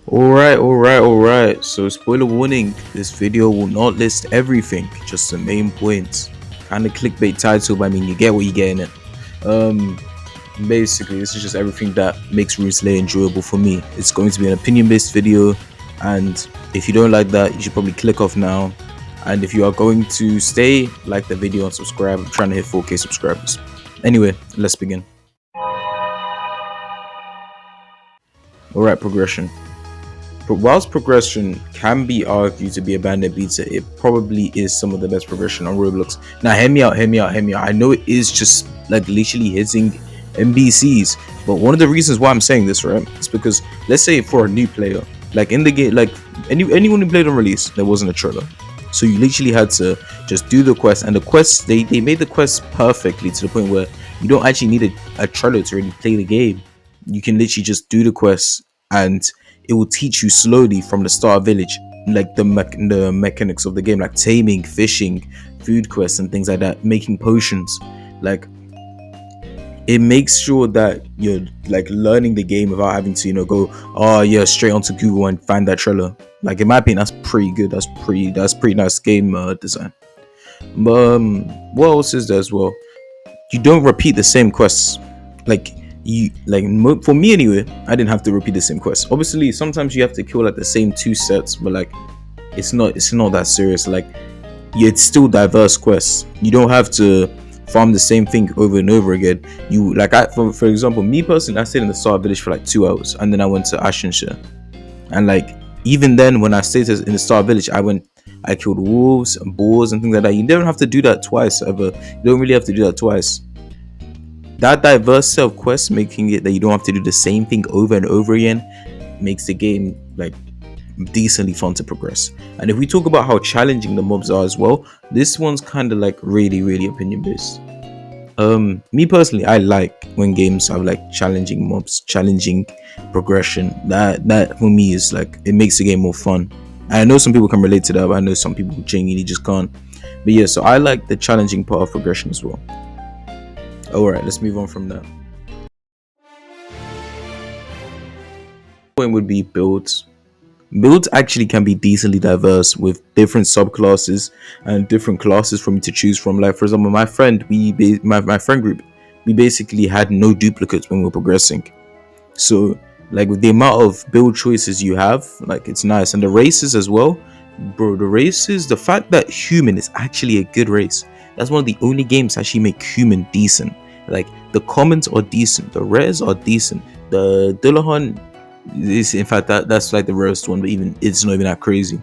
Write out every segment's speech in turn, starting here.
Alright. So, spoiler warning, this video will not list everything, just the main points. Kind of clickbait title, but I mean, you get what you get in it. Um, Basically, this is just everything that makes Runeslayer enjoyable for me. It's going to be an opinion-based video, and if you don't like that, you should probably click off now. And if you are going to stay, like the video and subscribe. I'm trying to hit 4K subscribers. Anyway, let's begin. Alright, progression. But whilst progression can be argued to be a bandit beater, it probably is some of the best progression on Roblox. Now, hear me out. I know it is just like literally hitting NBCs, but one of the reasons why I'm saying this, right, is because let's say for a new player, like in the game, like anyone who played on release, there wasn't a Trello, so you literally had to just do the quest, and the quests they made the quests perfectly to the point where you don't actually need a Trello to really play the game. You can literally just do the quests, and it will teach you slowly from the start village, like the mechanics of the game, like taming, fishing, food quests, and things like that, making potions. Like, it makes sure that you're like learning the game without having to, go, oh yeah, straight onto Google and find that Trello. Like, in my opinion, that's pretty good. That's pretty nice game design. But what else is there as well? You don't repeat the same quests. Like, for me anyway, I didn't have to repeat the same quest. Obviously, sometimes you have to kill like the same 2 sets, but like it's not that serious. Like, it's still diverse quests. You don't have to farm the same thing over and over again. You like, for example, me personally, I stayed in the Star Village for like 2 hours, and then I went to Ashenshire. And like, even then, when I stayed in the Star Village, I killed wolves and boars and things like that. You don't have to do that twice ever. You don't really have to do that twice. That diverse set of quests, making it that you don't have to do the same thing over and over again, makes the game like decently fun to progress. And if we talk about how challenging the mobs are as well, this one's kind of like really opinion based. Me personally, I like when games have like challenging mobs, challenging progression. That for me is like, it makes the game more fun. And I know some people can relate to that, but I know some people genuinely just can't. But yeah, so I like the challenging part of progression as well. Alright, let's move on from that. Point would be builds. Builds actually can be decently diverse with different subclasses and different classes for me to choose from. Like, for example, my friend, my friend group, we basically had no duplicates when we were progressing. So like, with the amount of build choices you have, like, it's nice. And the races as well, bro. The fact that human is actually a good race. That's one of the only games that actually make human decent. Like, the commons are decent, the rares are decent, the Dullahan is, in fact, that's like the rarest one, but even it's not even that crazy.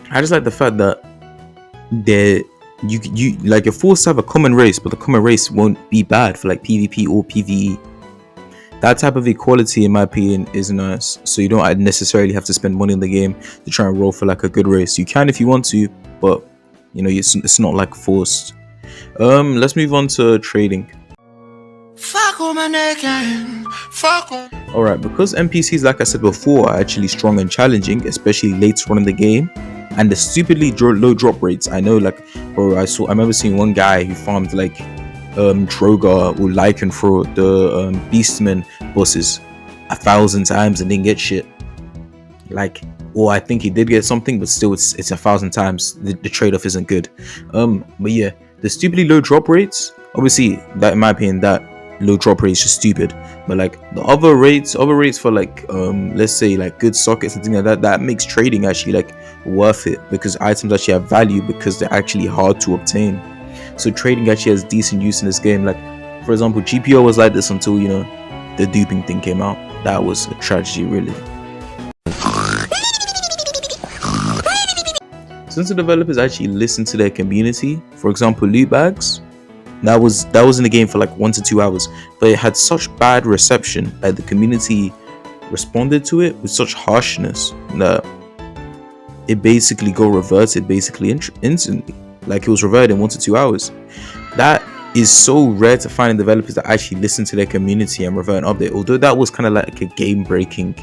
I just like the fact that you like, you're forced to have a common race, but the common race won't be bad for like PvP or PvE. That type of equality, in my opinion, is nice. So you don't necessarily have to spend money in the game to try and roll for like a good race. You can if you want to, but it's not like forced. Let's move on to trading. Alright, because NPCs, like I said before, are actually strong and challenging, especially later on in the game, and the stupidly low drop rates. I know, like, bro, I remember seeing one guy who farmed like Drogar or Lycanthrope, the Beastman bosses 1,000 times and didn't get shit. Like, or I think he did get something, but still it's 1,000 times. The trade-off isn't good. But yeah, the stupidly low drop rates, obviously, that, in my opinion, that low drop rate is just stupid. But like, the other rates for like let's say like good sockets and things like that, that makes trading actually like worth it, because items actually have value because they're actually hard to obtain. So trading actually has decent use in this game. Like, for example, GPO was like this until the duping thing came out. That was a tragedy, really. Since the developers actually listened to their community, for example, loot bags, that was in the game for like 1 to 2 hours, but it had such bad reception that the community responded to it with such harshness that it basically got reverted instantly. Like, it was reverted in 1 to 2 hours. That is so rare to find in developers that actually listen to their community and revert an update. Although that was kind of like a game breaking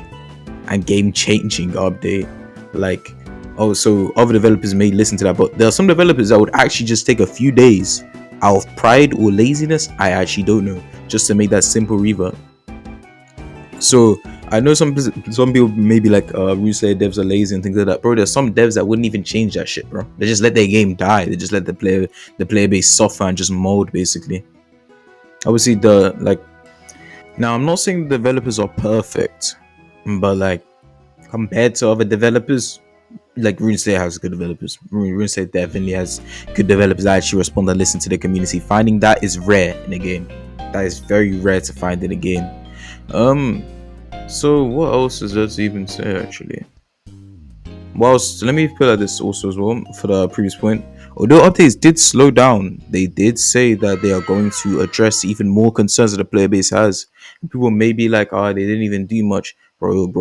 and game changing update. Like, oh, so other developers may listen to that, but there are some developers that would actually just take a few days out of pride or laziness, I actually don't know, just to make that simple revert. So I know some people maybe like Runeslayer devs are lazy and things like that, bro. There's some devs that wouldn't even change that shit, bro. They just let their game die. They just let the player base suffer and just mold basically. Obviously, the like now I'm not saying the developers are perfect, but like compared to other developers, like Runeslayer has good developers. Runeslayer definitely has good developers that actually respond and listen to the community. Finding that is rare in a game. That is very rare to find in a game. Um, so what else is there to even say actually? Whilst let me put at this also as well for the previous point. Although updates did slow down, they did say that they are going to address even more concerns that the player base has. People may be like, "Ah, they didn't even do much, bro."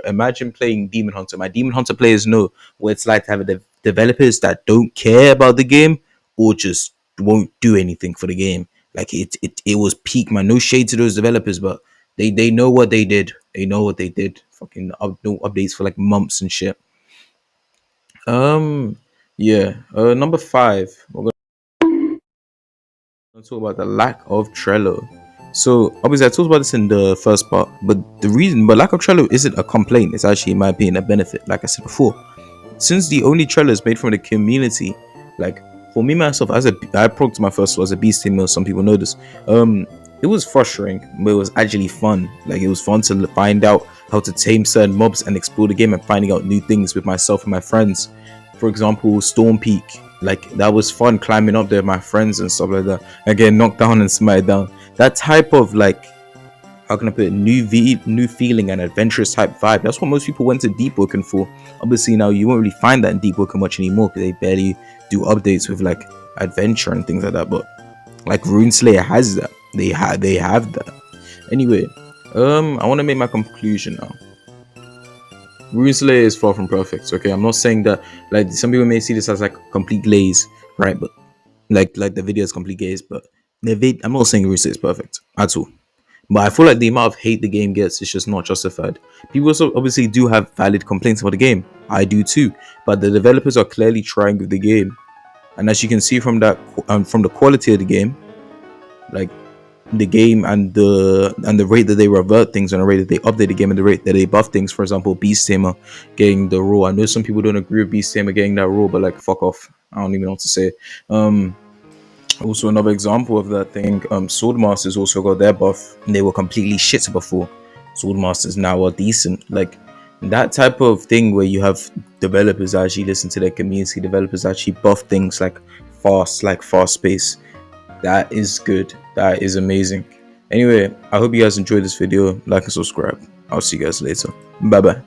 Imagine playing Demon Hunter. My Demon Hunter players know what it's like to have developers that don't care about the game or just won't do anything for the game. Like it was peak, man. No shade to those developers, but they know what they did. They know what they did. Fucking no updates for like months and shit. Um, yeah. Number five, we're gonna talk about the lack of Trello. So obviously, I talked about this in the first part, but lack of Trello isn't a complaint. It's actually, in my opinion, a benefit. Like I said before, since the only Trello is made from the community, like for me myself, I proked my first as a beast teamer. Some people know this. It was frustrating, but it was actually fun. Like it was fun to find out how to tame certain mobs and explore the game and finding out new things with myself and my friends. For example, Storm Peak. Like that was fun climbing up there with my friends and stuff like that. And getting knocked down and smacked down. That type of like, how can I put it, new feeling and adventurous type vibe. That's what most people went to Deep Woken for. Obviously now you won't really find that in Deep Woken much anymore because they barely do updates with like adventure and things like that. But like Runeslayer has that. They have that. Anyway, I want to make my conclusion now. Runeslayer is far from perfect. Okay, I'm not saying that like some people may see this as like complete glaze, right? But like the video is complete glaze, but I'm not saying Runeslayer is perfect at all. But I feel like the amount of hate the game gets is just not justified. People also obviously do have valid complaints about the game. I do too. But the developers are clearly trying with the game, and as you can see from that, from the quality of the game, like the game and the rate that they revert things and the rate that they update the game and the rate that they buff things. For example, Beast Tamer getting the role. I know some people don't agree with Beast Tamer getting that role, but like fuck off. I don't even know what to say. Also another example of that thing, Swordmasters also got their buff and they were completely shit before. Swordmasters now are decent. Like that type of thing where you have developers actually listen to their community, developers actually buff things like fast pace. That is good. That is amazing. Anyway, I hope you guys enjoyed this video. Like and subscribe. I'll see you guys later. Bye bye.